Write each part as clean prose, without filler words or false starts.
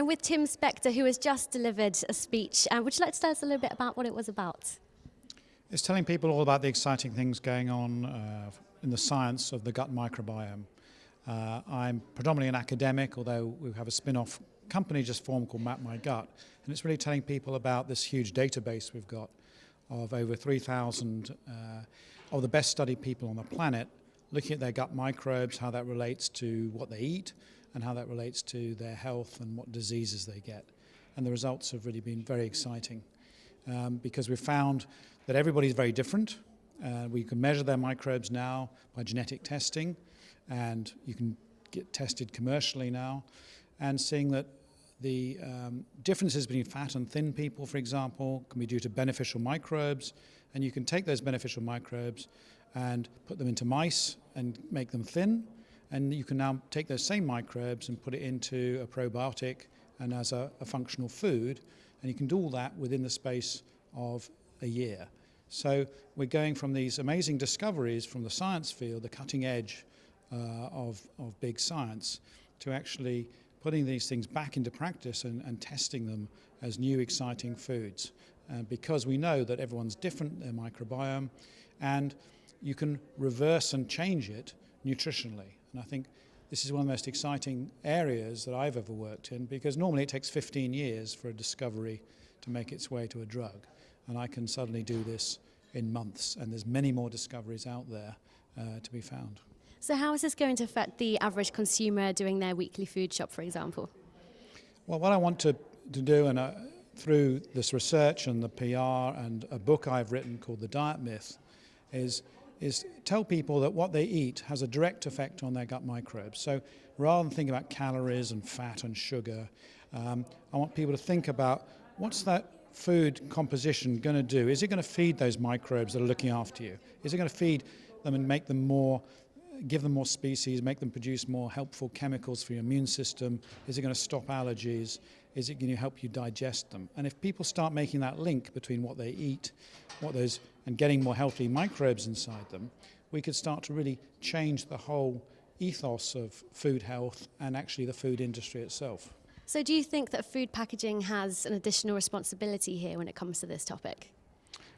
I'm with Tim Spector, who has just delivered a speech. Would you like to tell us a little bit about what it was about? It's telling people all about the exciting things going on in the science of the gut microbiome. I'm predominantly an academic, although we have a spin-off company just formed called Map My Gut, and it's really telling people about this huge database we've got of over 3,000 of the best studied people on the planet, looking at their gut microbes, how that relates to what they eat, and how that relates to their health and what diseases they get. And the results have really been very exciting because we've found that everybody's very different. We can measure their microbes now by genetic testing, and you can get tested commercially now, and seeing that the differences between fat and thin people, for example, can be due to beneficial microbes, and you can take those beneficial microbes and put them into mice and make them thin, and you can now take those same microbes and put it into a probiotic and as a functional food, and you can do all that within the space of a year. So we're going from these amazing discoveries from the science field, the cutting edge of big science, to actually putting these things back into practice and testing them as new exciting foods. Because we know that everyone's different, their microbiome, and you can reverse and change it nutritionally. And I think this is one of the most exciting areas that I've ever worked in, because normally it takes 15 years for a discovery to make its way to a drug. And I can suddenly do this in months, and there's many more discoveries out there to be found. So how is this going to affect the average consumer doing their weekly food shop, for example? Well, what I want to do, and through this research and the PR and a book I've written called The Diet Myth, is tell people that what they eat has a direct effect on their gut microbes. So rather than thinking about calories and fat and sugar, I want people to think about what's that food composition going to do? Is it going to feed those microbes that are looking after you? Is it going to feed them and make them more, give them more species, make them produce more helpful chemicals for your immune system? Is it going to stop allergies? Is it going to help you digest them? And if people start making that link between what they eat, and getting more healthy microbes inside them, we could start to really change the whole ethos of food health and actually the food industry itself. So do you think that food packaging has an additional responsibility here when it comes to this topic?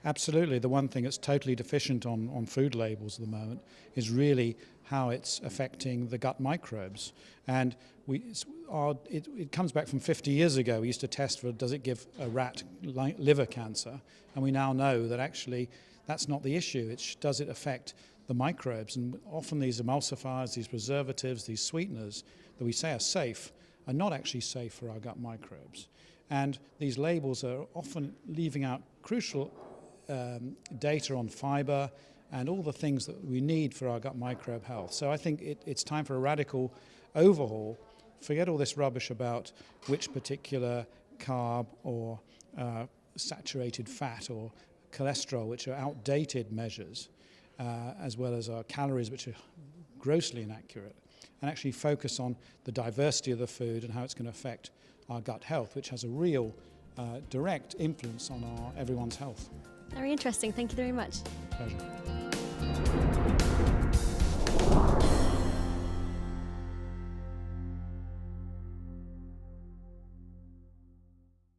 Absolutely. The one thing that's totally deficient on food labels at the moment is really how it's affecting the gut microbes. And it comes back from 50 years ago. We used to test for, does it give a rat liver cancer? And we now know that actually that's not the issue. It's does it affect the microbes? And often these emulsifiers, these preservatives, these sweeteners that we say are safe are not actually safe for our gut microbes. And these labels are often leaving out crucial data on fiber and all the things that we need for our gut microbe health. So I think it's time for a radical overhaul. Forget all this rubbish about which particular carb or saturated fat or cholesterol, which are outdated measures, as well as our calories, which are grossly inaccurate, and actually focus on the diversity of the food and how it's going to affect our gut health, which has a real direct influence on everyone's health. Very interesting. Thank you very much. Pleasure.